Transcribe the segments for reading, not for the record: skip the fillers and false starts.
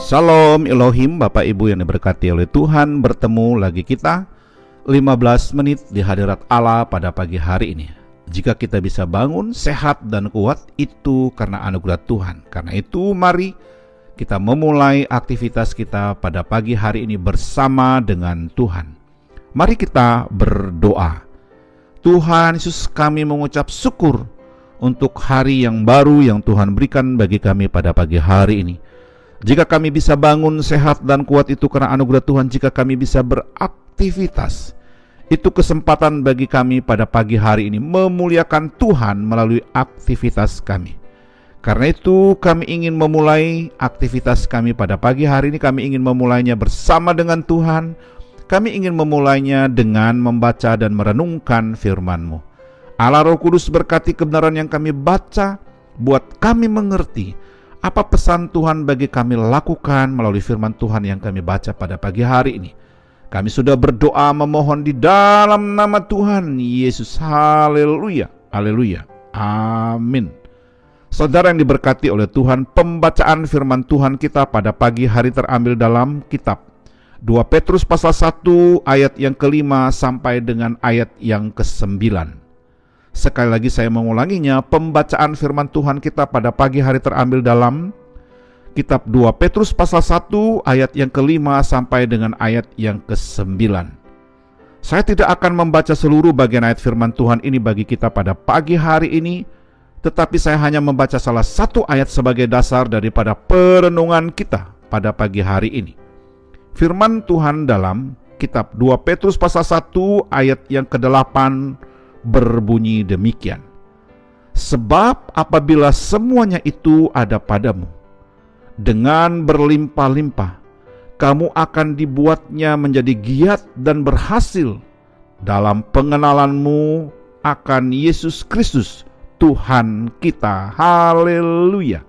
Shalom Elohim, Bapak Ibu yang diberkati oleh Tuhan. Bertemu lagi kita 15 menit di hadirat Allah pada pagi hari ini. Jika kita bisa bangun sehat dan kuat, itu karena anugerah Tuhan. Karena itu mari kita memulai aktivitas kita pada pagi hari ini bersama dengan Tuhan. Mari kita berdoa. Tuhan Yesus, kami mengucap syukur untuk hari yang baru yang Tuhan berikan bagi kami pada pagi hari ini. Jika kami bisa bangun sehat dan kuat, itu karena anugerah Tuhan. Jika kami bisa beraktivitas, itu kesempatan bagi kami pada pagi hari ini memuliakan Tuhan melalui aktivitas kami. Karena itu kami ingin memulai aktivitas kami pada pagi hari ini. Kami ingin memulainya bersama dengan Tuhan. Kami ingin memulainya dengan membaca dan merenungkan firman-Mu. Allah Roh Kudus, berkati kebenaran yang kami baca, buat kami mengerti apa pesan Tuhan bagi kami lakukan melalui firman Tuhan yang kami baca pada pagi hari ini. Kami sudah berdoa memohon di dalam nama Tuhan Yesus. Haleluya, haleluya, amin. Saudara yang diberkati oleh Tuhan, pembacaan firman Tuhan kita pada pagi hari terambil dalam kitab 2 Petrus pasal 1 ayat yang ke-5 sampai dengan ayat yang ke-9. Sekali lagi saya mengulanginya, pembacaan firman Tuhan kita pada pagi hari terambil dalam kitab 2 Petrus pasal 1 ayat yang ke-5 sampai dengan ayat yang ke-9. Saya tidak akan membaca seluruh bagian ayat firman Tuhan ini bagi kita pada pagi hari ini, tetapi saya hanya membaca salah satu ayat sebagai dasar daripada perenungan kita pada pagi hari ini. Firman Tuhan dalam kitab 2 Petrus pasal 1 ayat yang ke-8 berbunyi demikian. Sebab apabila semuanya itu ada padamu, dengan berlimpah-limpah, kamu akan dibuatnya menjadi giat dan berhasil dalam pengenalanmu akan Yesus Kristus, Tuhan kita. Haleluya.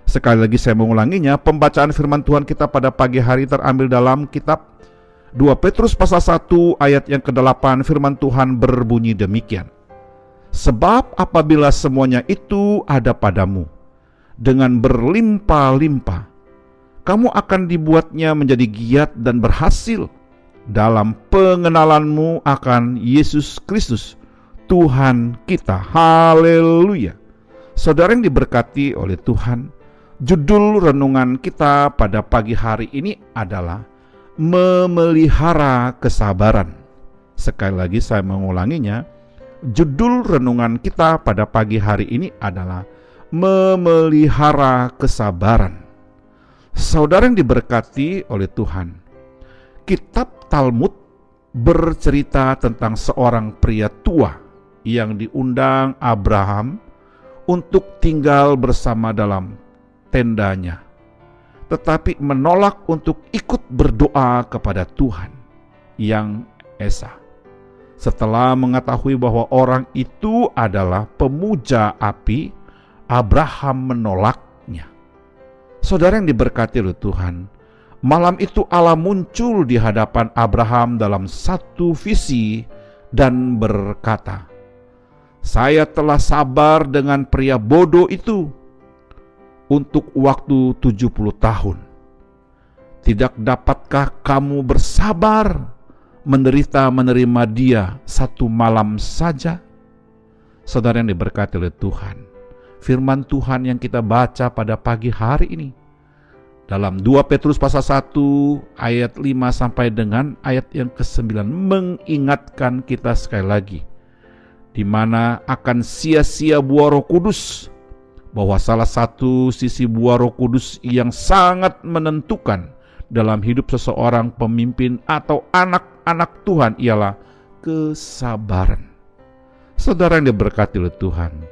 Sekali lagi saya mengulanginya, pembacaan firman Tuhan kita pada pagi hari terambil dalam kitab 2 Petrus pasal 1 ayat yang ke-8. Firman Tuhan berbunyi demikian. Sebab apabila semuanya itu ada padamu, dengan berlimpah-limpah, kamu akan dibuatnya menjadi giat dan berhasil dalam pengenalanmu akan Yesus Kristus, Tuhan kita. Haleluya. Saudara yang diberkati oleh Tuhan, judul renungan kita pada pagi hari ini adalah memelihara kesabaran. Sekali lagi saya mengulanginya, judul renungan kita pada pagi hari ini adalah memelihara kesabaran. Saudara yang diberkati oleh Tuhan, kitab Talmud bercerita tentang seorang pria tua yang diundang Abraham untuk tinggal bersama dalam tendanya, tetapi menolak untuk ikut berdoa kepada Tuhan yang esa. Setelah mengetahui bahwa orang itu adalah pemuja api, Abraham menolaknya. Saudara yang diberkati oleh Tuhan, malam itu Allah muncul di hadapan Abraham dalam satu visi dan berkata, "Saya telah sabar dengan pria bodoh itu untuk waktu 70 tahun. Tidak dapatkah kamu bersabar menderita menerima dia satu malam saja?" Saudara yang diberkati oleh Tuhan, firman Tuhan yang kita baca pada pagi hari ini dalam 2 Petrus pasal 1 ayat 5 sampai dengan ayat yang ke-9 mengingatkan kita sekali lagi, di mana akan sia-sia buah Roh Kudus, bahwa salah satu sisi buah Roh Kudus yang sangat menentukan dalam hidup seseorang pemimpin atau anak-anak Tuhan ialah kesabaran. Saudara yang diberkati oleh Tuhan,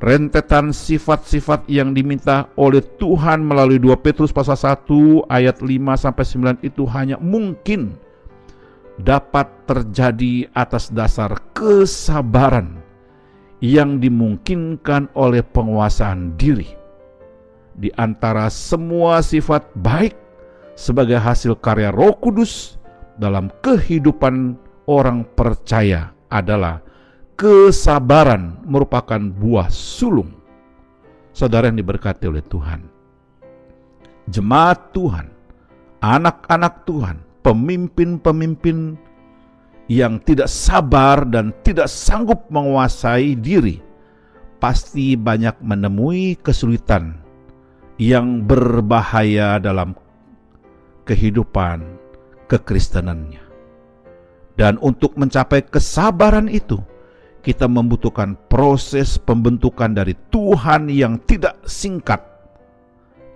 rentetan sifat-sifat yang diminta oleh Tuhan melalui 2 Petrus pasal 1 ayat 5 sampai 9 itu hanya mungkin dapat terjadi atas dasar kesabaran yang dimungkinkan oleh penguasaan diri. Di antara semua sifat baik sebagai hasil karya Roh Kudus dalam kehidupan orang percaya adalah kesabaran merupakan buah sulung. Saudara yang diberkati oleh Tuhan, jemaat Tuhan, anak-anak Tuhan, pemimpin-pemimpin yang tidak sabar dan tidak sanggup menguasai diri, pasti banyak menemui kesulitan yang berbahaya dalam kehidupan kekristenannya. Dan untuk mencapai kesabaran itu, kita membutuhkan proses pembentukan dari Tuhan yang tidak singkat.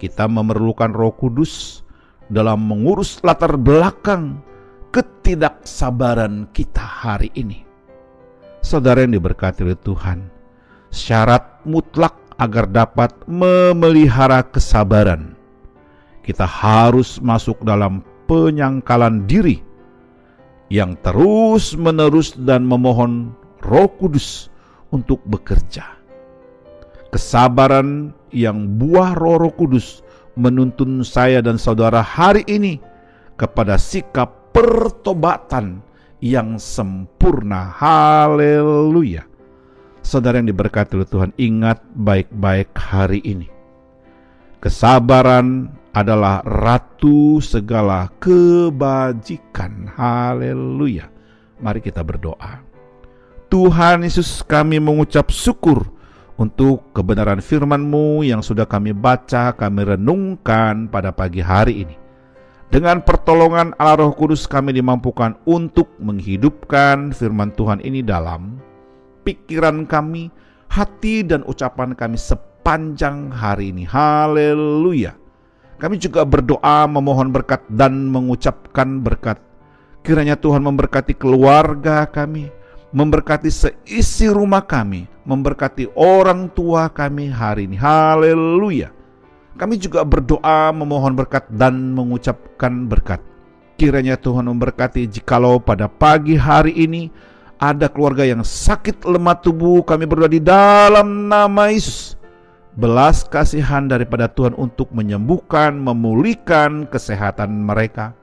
Kita memerlukan Roh Kudus dalam mengurus latar belakang ketidaksabaran kita hari ini. Saudara yang diberkati oleh Tuhan, syarat mutlak agar dapat memelihara kesabaran, kita harus masuk dalam penyangkalan diri yang terus-menerus dan memohon Roh Kudus untuk bekerja. Kesabaran yang buah Roh Kudus menuntun saya dan saudara hari ini kepada sikap pertobatan yang sempurna. Haleluya. Saudara yang diberkati oleh Tuhan, ingat baik-baik hari ini. Kesabaran adalah ratu segala kebajikan. Haleluya. Mari kita berdoa. Tuhan Yesus, kami mengucap syukur untuk kebenaran firman-Mu yang sudah kami baca, kami renungkan pada pagi hari ini. Dengan pertolongan Allah Roh Kudus kami dimampukan untuk menghidupkan firman Tuhan ini dalam pikiran kami, hati dan ucapan kami sepanjang hari ini. Haleluya. Kami juga berdoa memohon berkat dan mengucapkan berkat. Kiranya Tuhan memberkati keluarga kami, memberkati seisi rumah kami, memberkati orang tua kami hari ini. Haleluya. Kami juga berdoa memohon berkat dan mengucapkan berkat. Kiranya Tuhan memberkati jikalau pada pagi hari ini ada keluarga yang sakit lemah tubuh, kami berdoa di dalam nama Yesus. Belas kasihan daripada Tuhan untuk menyembuhkan, memulihkan kesehatan mereka.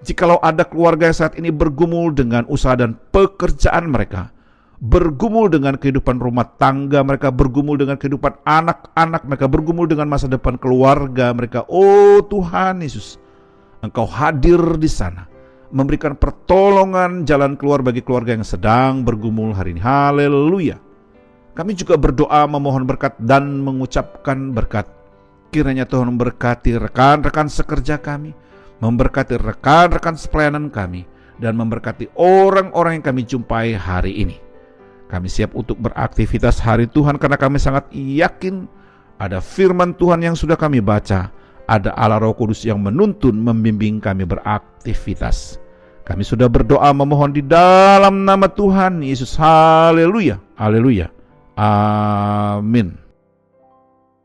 Jikalau ada keluarga yang saat ini bergumul dengan usaha dan pekerjaan mereka, bergumul dengan kehidupan rumah tangga mereka, bergumul dengan kehidupan anak-anak mereka, bergumul dengan masa depan keluarga mereka. Oh Tuhan Yesus, Engkau hadir di sana, memberikan pertolongan jalan keluar bagi keluarga yang sedang bergumul hari ini. Haleluya. Kami juga berdoa memohon berkat dan mengucapkan berkat. Kiranya Tuhan memberkati rekan-rekan sekerja kami, memberkati rekan-rekan sepelayanan kami, dan memberkati orang-orang yang kami jumpai hari ini. Kami siap untuk beraktivitas hari Tuhan karena kami sangat yakin ada firman Tuhan yang sudah kami baca, ada Allah Roh Kudus yang menuntun, membimbing kami beraktivitas. Kami sudah berdoa memohon di dalam nama Tuhan Yesus. Haleluya. Haleluya. Amin.